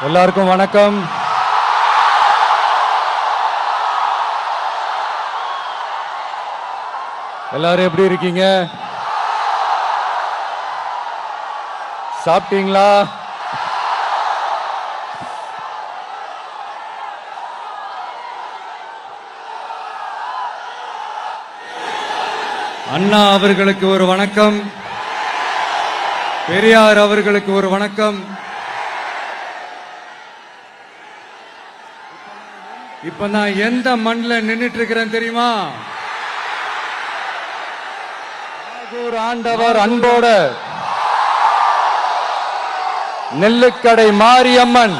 எல்லாருக்கும் வணக்கம். எல்லாரும் எப்படி இருக்கீங்க? சாப்பிட்டீங்களா? அண்ணா அவர்களுக்கு ஒரு வணக்கம், பெரியார் அவர்களுக்கு ஒரு வணக்கம். இப்ப நான் எந்த மண்ணில் நின்றுட்டு இருக்கிறேன் தெரியுமா? ஆண்டவர் அன்போட நெல்லுக்கடை மாரியம்மன்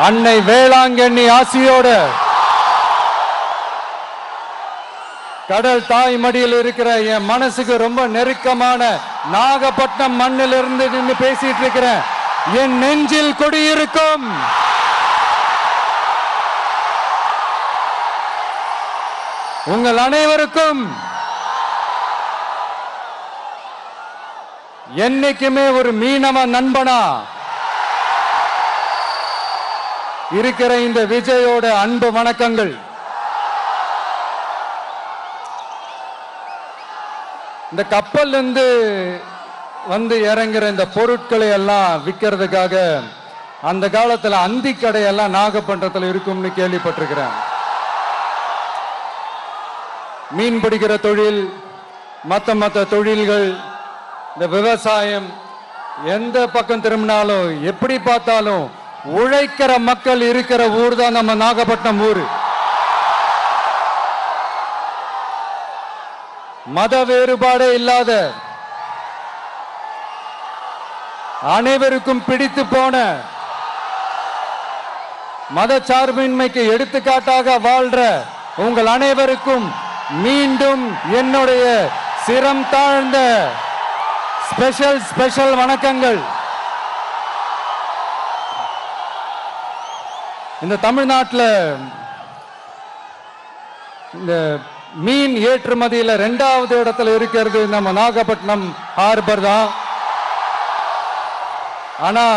அன்னை வேளாங்கண்ணி ஆசியோட கடல் தாய் மடியில் இருக்கிற என் மனசுக்கு ரொம்ப நெருக்கமான நாகப்பட்டினம் மண்ணில் இருந்து நின்று பேசிட்டு இருக்கிறேன். என் நெஞ்சில் கொடியிருக்கும் உங்கள் அனைவருக்கும் என்னைக்குமே ஒரு மீனவ நண்பனா இருக்கிற இந்த விஜயோட அன்பு வணக்கங்கள். இந்த கப்பல் இருந்து வந்து இறங்குற இந்த பொருட்களை எல்லாம் விற்கிறதுக்காக அந்த காலத்துல அந்தி கடையெல்லாம் நாகப்பட்டினத்தில் இருக்கும்னு கேள்விப்பட்டிருக்கிறேன். மீன் பிடிக்கிற தொழில், மற்ற தொழில்கள், இந்த விவசாயம், எந்த பக்கம் திரும்பினாலும் எப்படி பார்த்தாலும் உழைக்கிற மக்கள் இருக்கிற ஊர் தான் நம்ம நாகப்பட்டினம் ஊர். மத வேறுபாடே இல்லாத, அனைவருக்கும் பிடித்து போன, மத சார்பின்மைக்கு எடுத்துக்காட்டாக வாழ்ற உங்கள் அனைவருக்கும் மீண்டும் என்னுடைய சிரம் தாழ்ந்த ஸ்பெஷல் வணக்கங்கள். இந்த தமிழ்நாட்டில் இந்த மீன் ஏற்றுமதியில் 2வது இடத்துல இருக்கிறது நம்ம நாகப்பட்டினம் ஹார்பர் தான். ஆனா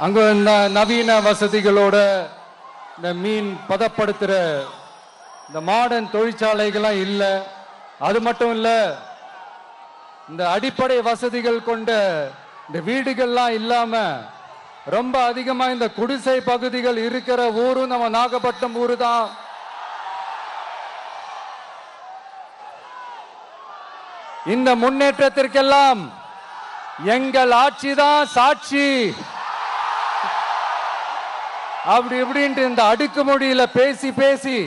அங்க நவீன வசதிகளோட இந்த மீன் பதப்படுத்துற இந்த மாடர்ன் தொழிற்சாலைகள்லாம் இல்லை. அது மட்டும் இல்ல, இந்த அடிப்படை வசதிகள் கொண்ட இந்த வீடுகள்லாம் இல்லாம ரொம்ப அதிகமா இந்த குடிசை பகுதிகள் இருக்கிற ஊரும் நம்ம நாகப்பட்டினம் ஊரு தான். இந்த முன்னேற்றத்திற்கெல்லாம் எங்கள் ஆட்சி தான் சாட்சி. அப்படி இப்படின்ட்டு இந்த அடுக்குமொழியில பேசி பேசி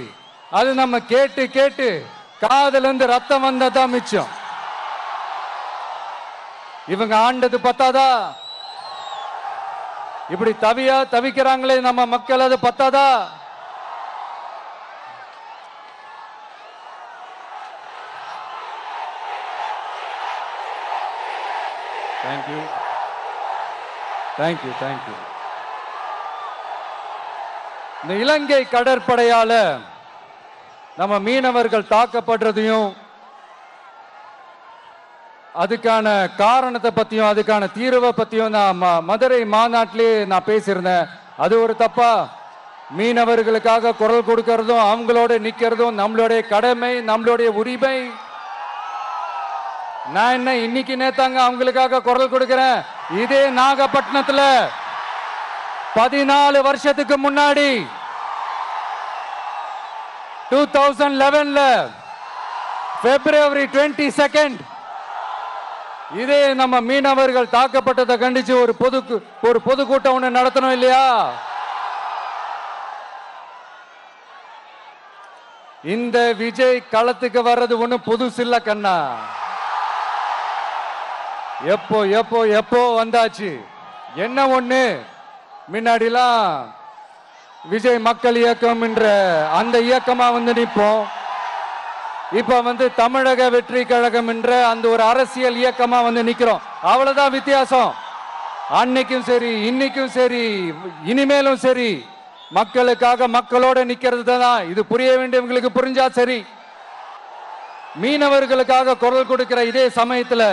அது நம்ம கேட்டு கேட்டு காதுல இருந்து ரத்தம் வந்ததான் மிச்சம். இவங்க ஆண்டது பத்தாதா? இப்படி தவிக்கிறாங்களே நம்ம மக்கள், அது பத்தாதா? தேங்க்யூ. இந்த இலங்கை கடற்படையால நம்ம மீனவர்கள் தாக்கப்படுறதையும் அதுக்கான காரணத்தை பத்தியும் அதுக்கான தீர்வை பத்தியும் நான் மதுரை மாநாட்டிலே நான் பேசியிருந்தேன். அது ஒரு தப்பா? மீனவர்களுக்காக குரல் கொடுக்கறதும் அவங்களோட நிக்கிறதும் நம்மளுடைய கடமை, நம்மளுடைய உரிமை. நான் என்ன இன்னைக்கு நேத்தாங்க அவங்களுக்காக குரல் கொடுக்கிறேன். இதே நாகப்பட்டினத்துல 14 வருஷத்துக்கு முன்னாடி 2011 February 22 இதே நம்ம மீனவர்கள் தாக்கப்பட்டதை கண்டிச்சு ஒரு பொதுக்கூட்டம் ஒண்ணு நடத்தணும் இல்லையா? இந்த விஜய் களத்துக்கு வர்றது ஒண்ணு புதுசு இல்ல கண்ணா. எப்போ வந்தாச்சு. என்ன ஒண்ணு, முன்னாடிலாம் விஜய் மக்கள் இயக்கம் என்ற அந்த இயக்கமா வந்து நிற்போம். இப்ப தமிழக வெற்றி கழகம் என்ற அந்த ஒரு அரசியல் இயக்கமா வந்து நிக்கிறோம். அவ்வளவுதான் வித்தியாசம். அன்னைக்கும் சரி, இன்னைக்கும் சரி, இனிமேலும் சரி, மக்களுக்காக மக்களோட நிக்கிறது தான். இது புரிய வேண்டியவங்களுக்கு புரிஞ்சா சரி. மீனவர்களுக்காக குரல் கொடுக்கிற இதே சமயத்துல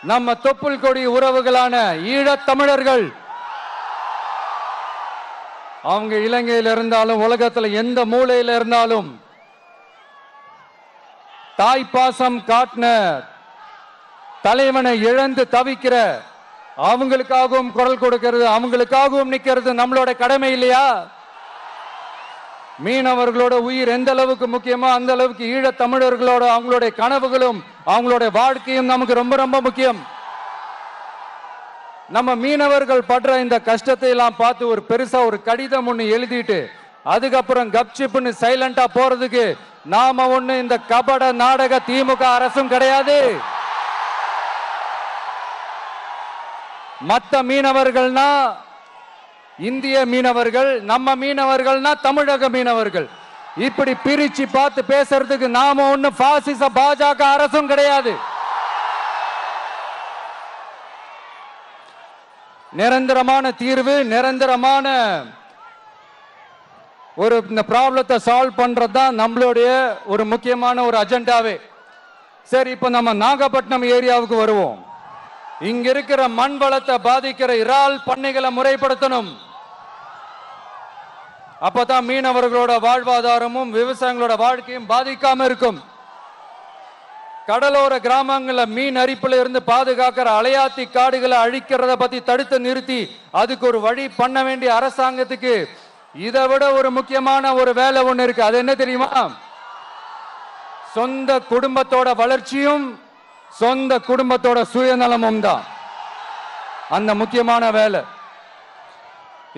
நம்ம தொப்புள் கொடி உறவுகளான ஈழத் தமிழர்கள், அவங்க இலங்கையில் இருந்தாலும் உலகத்துல எந்த மூலையில இருந்தாலும் தாய்ப்பாசம் காட்டின தலைவனை இழந்து தவிக்கிற அவங்களுக்காகவும் குரல் கொடுக்கிறது, அவங்களுக்காகவும் நிக்கிறது நம்மளோட கடமை இல்லையா? மீனவர்களோட உயிர் எந்த அளவுக்கு முக்கியமோ அந்த அளவுக்கு ஈழத் தமிழர்களோட அவங்களுடைய கனவுகளும் அவங்களுடைய வாழ்க்கையும் நமக்கு ரொம்ப ரொம்ப முக்கியம். நம்ம மீனவர்கள் படுற இந்த கஷ்டத்தை எல்லாம் பார்த்து ஒரு பெருசா ஒரு கடிதம் ஒண்ணு எழுதிட்டு அதுக்கப்புறம் கப்சிப்னு சைலண்டா போறதுக்கு நாம ஒண்ணு இந்த கபட நாடக திமுக அரசும் கிடையாது. மற்ற மீனவர்கள்னா இந்திய மீனவர்கள், நம்ம மீனவர்கள்னா தமிழக மீனவர்கள், இப்படி பிரிச்சு பார்த்து பேசுறதுக்கு நாம ஒண்ணு பாசிச பாஜக அரசும் கிடையாது. நிரந்தரமான தீர்வு, நிரந்தரமான ஒரு இந்த ப்ராப்ளத்தை சால்வ் பண்றதுதான் நம்மளுடைய ஒரு முக்கியமான ஒரு அஜெண்டாவே. சரி, இப்ப நம்ம நாகப்பட்டினம் ஏரியாவுக்கு வருவோம். இங்க இருக்கிற மண் வளத்தை பாதிக்கிற இறால் பண்ணைகளை முறைப்படுத்தணும். அப்பதான் மீனவர்களோட வாழ்வாதாரமும் விவசாயிகளோட வாழ்க்கையும் பாதிக்காம இருக்கும். கடலோர கிராமங்கள்ல மீன் அரிப்புல இருந்து பாதுகாக்கிற அலையாத்தி காடுகளை அழிக்கிறத பத்தி தடுத்து நிறுத்தி அதுக்கு ஒரு வழி பண்ண வேண்டிய அரசாங்கத்துக்கு இதை விட ஒரு முக்கியமான ஒரு வேலை ஒண்ணு இருக்கு. அது என்ன தெரியுமா? சொந்த குடும்பத்தோட வளர்ச்சியும் சொந்த குடும்பத்தோட சுயநலமும் தான் அந்த முக்கியமான வேலை.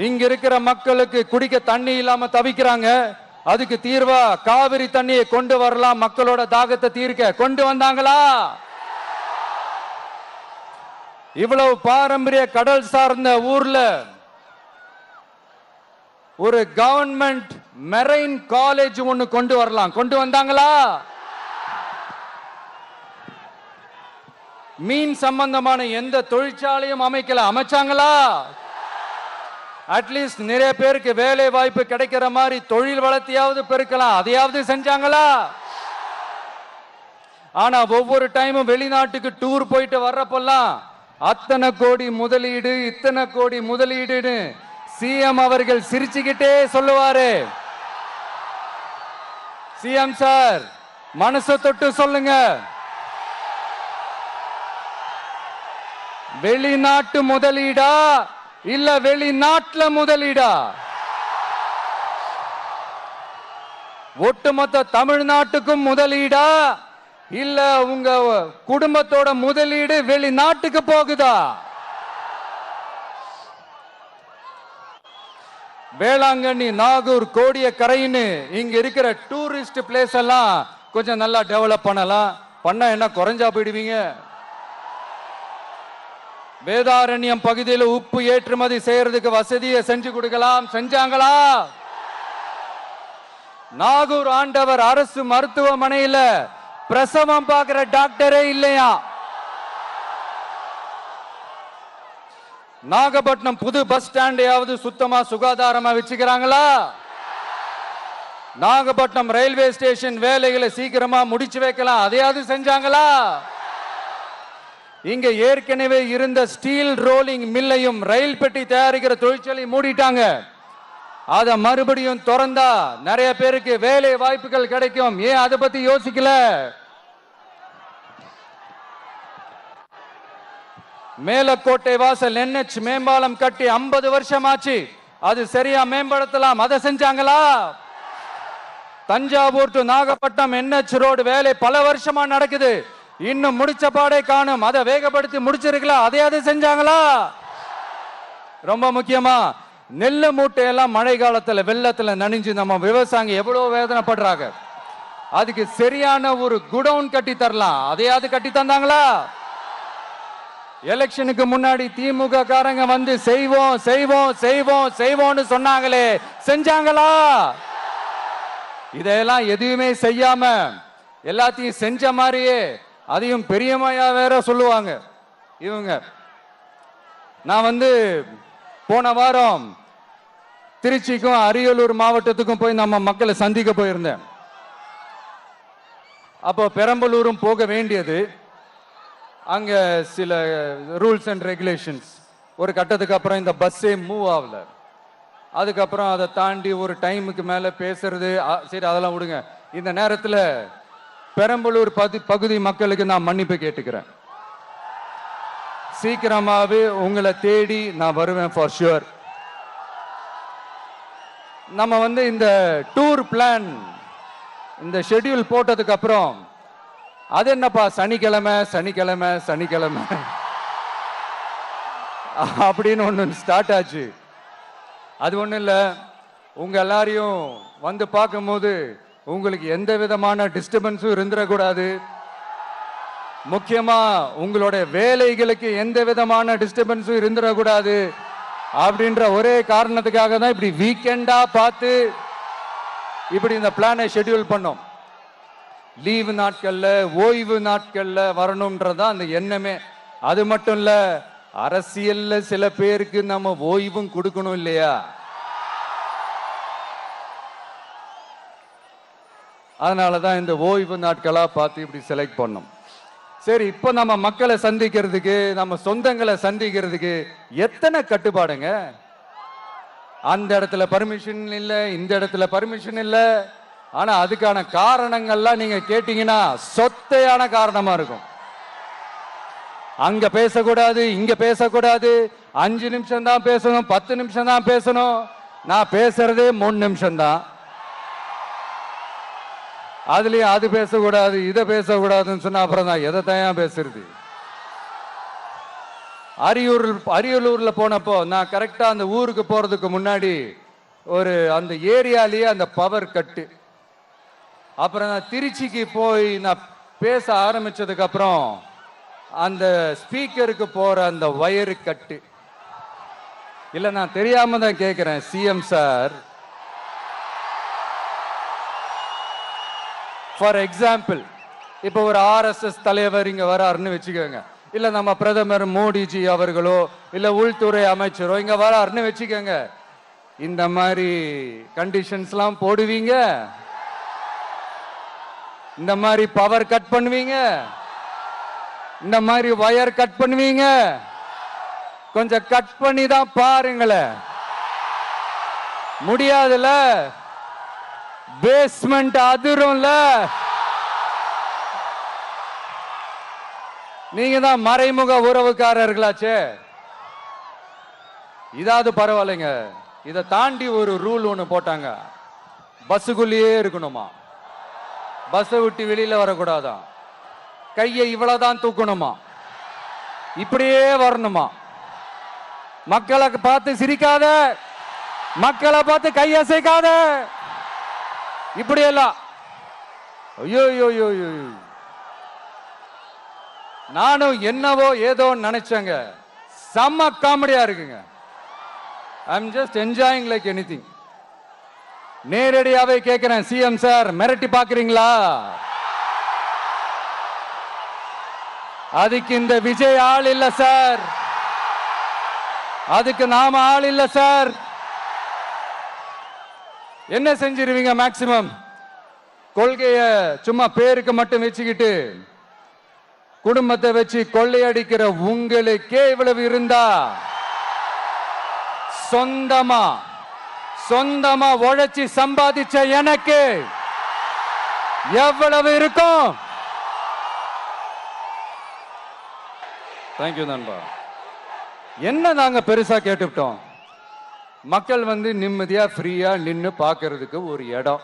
இங்க இருக்கிற மக்களுக்கு குடிக்க தண்ணி இல்லாம தவிக்கிறாங்க. அதுக்கு தீர்வா காவிரி தண்ணியை கொண்டு வரலாம், மக்களோட தாகத்தை தீர்க்க. கொண்டு வந்தாங்களா? இவ்வளவு பாரம்பரிய கடல் சார்ந்த ஊர்ல ஒரு கவர்மெண்ட் மெரைன் காலேஜ் ஒன்னு கொண்டு வரலாம். கொண்டு வந்தாங்களா? மீன் சம்பந்தமான எந்த தொழிற்சாலையும் அமைக்கல. அமைச்சாங்களா? அட்லீஸ்ட் நிறைய பேருக்கு வேலை வாய்ப்பு கிடைக்கிற மாதிரி தொழில் வளர்த்தியாவது பெருக்கலாம், அதையாவது செஞ்சாங்களா? ஆனா ஒவ்வொரு டைமும் வெளிநாட்டுக்கு டூர் போயிட்டு வர்றப்பெல்லாம் அத்தனை கோடி முதலீடு, இத்தனை கோடி முதலீடுன்னு சிஎம் அவர்கள் சிரிச்சுக்கிட்டே சொல்லுவாரு. சிஎம் சார், மனசை தொட்டு சொல்லுங்க, வெளிநாட்டு முதலீடா இல்ல வெளிநாட்டுல முதலீடா? ஒட்டுமொத்த தமிழ்நாட்டுக்கும் முதலீடா இல்ல உங்க குடும்பத்தோட முதலீடு வெளிநாட்டுக்கு போகுதா? வேளாங்கண்ணி, நாகூர், கோடியக்கரைன்னு இங்க இருக்கிற டூரிஸ்ட் பிளேஸ் எல்லாம் கொஞ்சம் நல்லா டெவலப் பண்ணலாம். பண்ணா என்ன குறைஞ்சா போயிடுவீங்க? வேதாரண்யம் பகுதியில் உப்பு ஏற்றுமதி செய்யறதுக்கு வசதியை செஞ்சு கொடுக்கலாம். செஞ்சாங்களா? நாகூர் ஆண்டவர் அரசு மருத்துவமனையில பிரசவம் பார்க்கிற டாக்டரே இல்லையா? நாகப்பட்டினம் புது பஸ் ஸ்டாண்டையாவது சுத்தமா சுகாதாரமா வச்சுக்கிறாங்களா? நாகப்பட்டினம் ரயில்வே ஸ்டேஷன் வேலைகளை சீக்கிரமா முடிச்சு வைக்கலாம், அதையாவது செஞ்சாங்களா? இங்க ஏற்கனவே இருந்த ஸ்டீல் ரோலிங் மில்லையும் ரயில் பெட்டி தயாரிக்கிற தொழிற்சாலை மூடிட்டாங்க. அத மறுபடியும் திறந்தா நிறைய பேருக்கு வேலை வாய்ப்புகள் கிடைக்கும். ஏன் அதை பத்தி யோசிக்கல? மேலக்கோட்டை வாசல் NH மேம்பாலம் கட்டி 50 வருஷம் ஆச்சு, அது சரியா மேம்படுத்தலாம், அதை செஞ்சாங்களா? Thanjavur to Nagapattinam NH road வேலை பல வருஷமா நடக்குது, இன்னும் முடிச்ச பாடே காணும், அதை வேகப்படுத்தி முடிச்சிருக்கலாம், அதையாவது செஞ்சாங்களா? ரொம்ப முக்கியமா நெல்லு மூட்டையெல்லாம் மழை காலத்துல வெள்ளத்துல நனைஞ்சு நம்ம விவசாயிங்க எவ்வளவு வேதனைப்படுறாங்க. அதுக்கு சரியான ஒரு குடவுன் கட்டி தரலாம், அதையாவது கட்டி தந்தாங்களா? எலெக்ஷனுக்கு முன்னாடி திமுக காரங்க வந்து செய்வோம் செய்வோம் செய்வோம் செய்வோம்னு சொன்னாங்களே, செஞ்சாங்களா? இதெல்லாம் எதுவுமே செய்யாம எல்லாத்தையும் செஞ்ச மாதிரியே அதையும் பெரியமையா வேற சொல்லுவாங்க இவங்க. நான் வந்து போன வாரம் திருச்சிக்கும் அரியலூர் மாவட்டத்துக்கும் போய் நம்ம மக்களை சந்திக்க போயிருந்தேன். அப்போ பெரம்பலூரும் போக வேண்டியது. அங்க சில ரூல்ஸ் அண்ட் ரெகுலேஷன்ஸ். ஒரு கட்டத்துக்கு அப்புறம் இந்த பஸ்ஸே மூவ் ஆகல. அதுக்கப்புறம் அதை தாண்டி ஒரு டைமுக்கு மேல பேசுறது, சரி அதெல்லாம் விடுங்க. இந்த நேரத்தில் பெரம்பலூர் பகுதி மக்களுக்கு நான் மன்னிப்பு கேட்டுக்கிறேன். சீக்கிரமாவே உங்களை தேடி நான் வருவேன் ஃபார் ஷுவர். நம்ம இந்த டூர் பிளான், இந்த ஷெட்யூல் போட்டதுக்கு அப்புறம் அது என்னப்பா சனிக்கிழமை சனிக்கிழமை சனிக்கிழமை அப்படின்னு ஒன்று ஸ்டார்ட் ஆச்சு. அது ஒன்றும் இல்லை, உங்க எல்லாரையும் வந்து பார்க்கும்போது உங்களுக்கு எந்த விதமான டிஸ்டர்பன்ஸும் இருந்துடக்கூடாது. முக்கியமா உங்களுடைய வேலைகளுக்கு எந்த விதமான டிஸ்டர்பன்ஸும் இருந்துடக்கூடாது அப்படின்ற ஒரே காரணத்துக்காக தான் இப்படி வீக்கெண்டா பார்த்து இப்படி இந்த பிளானை ஷெட்யூல் பண்ணோம். லீவு நாட்கள்ல ஓய்வு நாட்கள்ல வரணும்ன்றதான் அந்த எண்ணமே. அது மட்டும் இல்ல, அரசியல்ல சில பேருக்கு நம்ம ஓய்வும் கொடுக்கணும் இல்லையா? அதனாலதான் இந்த ஓய்வு நாட்களா பார்த்து இப்படி செலக்ட் பண்ணோம். சரி, இப்ப நம்ம மக்களை சந்திக்கிறதுக்கு, நம்ம சொந்தங்களை சந்திக்கிறதுக்கு எத்தனை கட்டுப்பாடுங்க. அந்த இடத்துல பர்மிஷன் இல்ல, இந்த இடத்துல பர்மிஷன் இல்ல. ஆனா அதுக்கான காரணங்கள்லாம் நீங்க கேட்டீங்கன்னா சொத்தையான காரணமா இருக்கும். அங்க பேசக்கூடாது, இங்க பேசக்கூடாது, 5 நிமிஷம் தான் பேசணும், 10 நிமிஷம் தான் பேசணும். நான் பேசுறதே 3 நிமிஷம் தான். அதுலயும் அது பேசக்கூடாது, இதை பேசக்கூடாதுன்னு சொன்னா அப்புறம் தான் எதை தான் பேசுறது. அரியலூர்ல போனப்போ நான் கரெக்டா அந்த ஊருக்கு போறதுக்கு முன்னாடி அந்த ஏரியாலேயே அந்த பவர் கட்டு. அப்புறம் நான் திருச்சிக்கு போய் நான் பேச ஆரம்பிச்சதுக்கு அப்புறம் அந்த ஸ்பீக்கருக்கு போற அந்த வயரு கட்டு. இல்ல, நான் தெரியாம தான் கேட்கிறேன் சிஎம் சார். ஃபார் எக்ஸாம்பிள், இப்ப ஒரு RSS தலைவர் இங்க வராருன்னு வச்சுக்கோங்க, இல்ல நம்ம பிரதமர் மோடிஜி அவர்களோ இல்ல உள்துறை அமைச்சரோ இங்க வராருன்னு வச்சுக்கோங்க. இந்த மாதிரி கண்டிஷன்ஸ்லாம் போடுவீங்க, இந்த மாதிரி பவர் கட் பண்ணுவீங்க, இந்த மாதிரி வயர் கட் பண்ணுவீங்க. கொஞ்சம் கட் பண்ணி தான் பாருங்களேன். முடியாதுல, பேஸ்மெண்ட் அதிரும்ல. நீங்க தான் மறைமுக உறவுக்காரர்களாச்சே. இதாவது பரவாயில்லைங்க. இதை தாண்டி ஒரு ரூல் ஒண்ணு போட்டாங்க, பஸ்ஸுக்குள்ளேயே இருக்கணுமா, பஸ்ஸை விட்டு வெளியில வரக்கூடாதான், கையை இவ்வளவுதான் தூக்கணுமா, இப்படியே வரணுமா, மக்களை பார்த்து சிரிக்காத, மக்களை பார்த்து கையசைக்காத, இப்படியெல்லாம். ஐயோ ஐயோ ஐயோ, நானும் என்னவோ ஏதோ நினைச்சேங்க. செம்ம காமெடியா இருக்குங்க. I am just enjoying like anything. நேரடியாவே கேட்கிறேன், சிஎம் சார் மிரட்டி பாக்குறீங்களா? அதுக்கு இந்த விஜய் ஆள் இல்ல சார், அதுக்கு நாம ஆள் இல்ல சார். என்ன செஞ்சிருவீங்க? மேக்சிமம் கொள்கைய சும்மா பேருக்கு மட்டும் வச்சுக்கிட்டு குடும்பத்தை வச்சு கொள்ளையடிக்கிற உங்களுக்கே இவ்வளவு இருந்தா, சொந்தமா உழைச்சி சம்பாதிச்ச எனக்கு எவ்வளவு இருக்கும்? தேங்க்யூ நண்பா. என்ன நாங்க பெருசா கேட்டுவிட்டோம்? மக்கள் நிம்மதியா ஃப்ரீயா நின்று பார்க்கறதுக்கு ஒரு இடம்,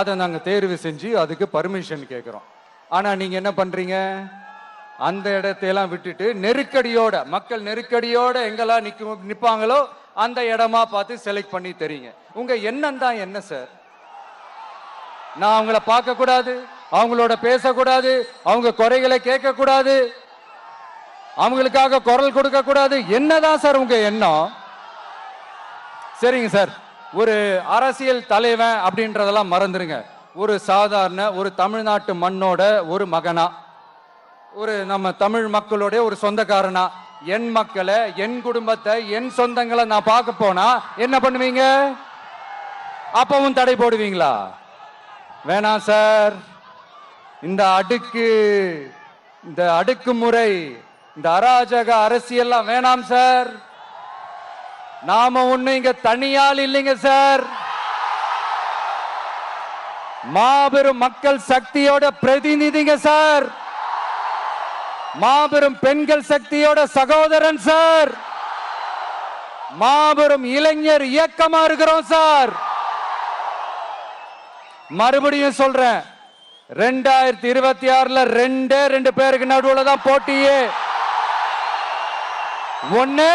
அதை நாங்க தேர்வு செஞ்சு அதுக்கு பர்மிஷன் கேட்கிறோம். ஆனா நீங்க என்ன பண்றீங்க? அந்த இடத்தையெல்லாம் விட்டுட்டு நெருக்கடியோட, மக்கள் நெருக்கடியோட எங்கெல்லாம் நிப்பாங்களோ அந்த இடமா பார்த்து செலக்ட் பண்ணி தரீங்க. உங்க எண்ணம் தான் என்ன சார்? நான் அவங்கள பார்க்க கூடாது, அவங்களோட பேசக்கூடாது, அவங்க குறைகளை கேட்க கூடாது, அவங்களுக்காக குரல் கொடுக்க கூடாது, என்னதான் சார் உங்க எண்ணம்? சரிங்க சார், ஒரு அரசியல் தலைவன் அப்படின்றதெல்லாம் மறந்துருங்க. ஒரு சாதாரண ஒரு தமிழ்நாட்டு மண்ணோட ஒரு மகனா, ஒரு நம்ம தமிழ் மக்களுடைய ஒரு சொந்தக்காரனா, என் மக்களை, என் குடும்பத்தை, என் சொந்தங்களை நான் பார்க்க போனா என்ன பண்ணுவீங்க? அப்பவும் தடை போடுவீங்களா? வேணாம் சார். இந்த அடுக்கு இந்த அடுக்குமுறை, இந்த அராஜக அரசியல்லாம் வேணாம் சார். நாம ஒண்ணு இங்க தனியால் இல்லைங்க சார். மாபெரும் மக்கள் சக்தியோட பிரதிநிதிங்க சார். மாபெரும் பெண்கள் சக்தியோட சகோதரன் சார். மாபெரும் இளைஞர் இயக்கமா இருக்கிறோம் சார். மறுபடியும் சொல்றேன், 2026 ரெண்டு பேருக்கு நடுவுல தான் போட்டியே. ஒண்ணு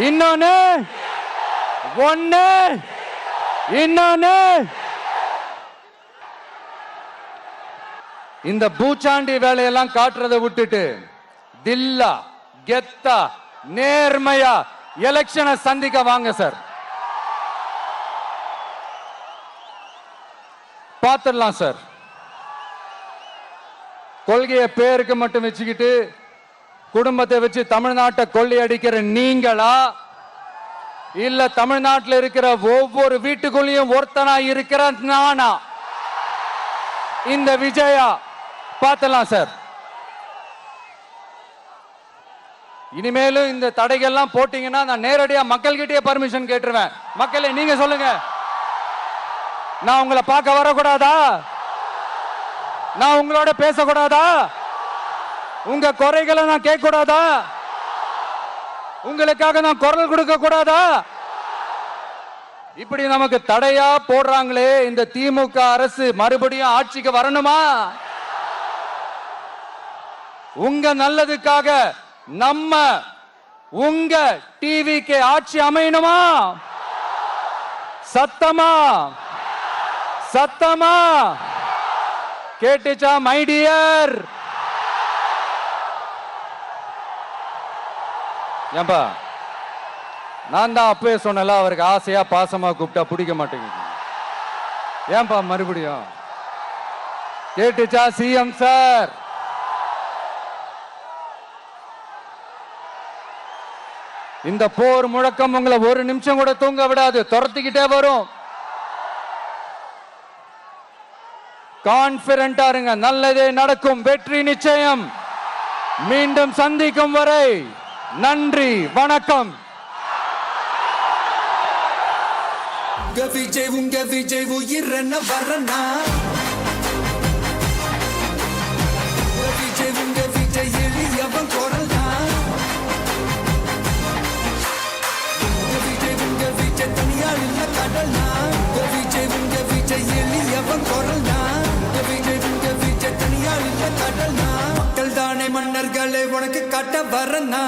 இன்னொன்னு, ஒண்ணு இன்னொன்னு. இந்த பூச்சாண்டி வேலையெல்லாம் காட்டுறதை விட்டுட்டு தில்லா கெத்தா நேர்மையா எலெக்ஷனை சந்திக்க வாங்க சார். பார்த்துடலாம் சார். கொள்கையை பேருக்கு மட்டும் வச்சுக்கிட்டு குடும்பத்தை வச்சு தமிழ்நாட்டை கொள்ளையடிக்கிற நீங்களா, இல்ல தமிழ்நாட்டில் இருக்கிற ஒவ்வொரு வீட்டுக்குள்ளேயும் ஒருத்தனா இருக்கிற நானா, இந்த விஜயா? பார்த்துடலாம் சார். இனிமேலும் இந்த தடைகள்லாம் போட்டீங்கன்னா நான் நேரடியா மக்கள்கிட்டயே பர்மிஷன் கேட்டுருவேன். மக்களே நீங்க சொல்லுங்க, நான் உங்களை பார்க்க வரக்கூடாதா? நான் உங்களோட பேசக்கூடாதா? உங்க குறைகளை நான் கேட்க கூடாதா? உங்களுக்காக நான் குரல் கொடுக்க கூடாதா? இப்படி நமக்கு தடையா போடுறாங்களே, இந்த திமுக அரசு மறுபடியும் ஆட்சிக்கு வரணுமா? உங்க நல்லதுக்காக நம்ம உங்க டிவிக்கு ஆட்சி அமையணுமா? சத்தமா சத்தமா கேட்டுச்சா மை டியர்? ஏன்பா, நான் தான் அப்பவே சொன்னல, அவருக்கு ஆசையா பாசமா கூப்பிட்டா பிடிக்க மாட்டேங்குது. ஏன்பா மறுபடியும்? கேட்டுச்சா சிஎம் சார்? இந்த போர் முழக்கம் உங்களை ஒரு நிமிஷம் கூட தூங்க விடாது, துரத்திக்கிட்டே வரும். கான்பிடண்டா இருங்க, நல்லதே நடக்கும், வெற்றி நிச்சயம். மீண்டும் சந்திக்கும் வரை நன்றி, வணக்கம். உங்க விஜய் உயிரன வரனா, விஜய் உங்க விஜய் எளியவன் குரல்னா, விஜய் உங்க விஜய் தனியால் இல்ல கடல்னா, விஜய் உங்க விஜய் எளியவன் குரல்னா, விஜய் உங்க விஜய் தனியால் இல்ல கடல்னா. மக்கள் தானே மன்னர்களே உனக்கு காட்ட வரனா.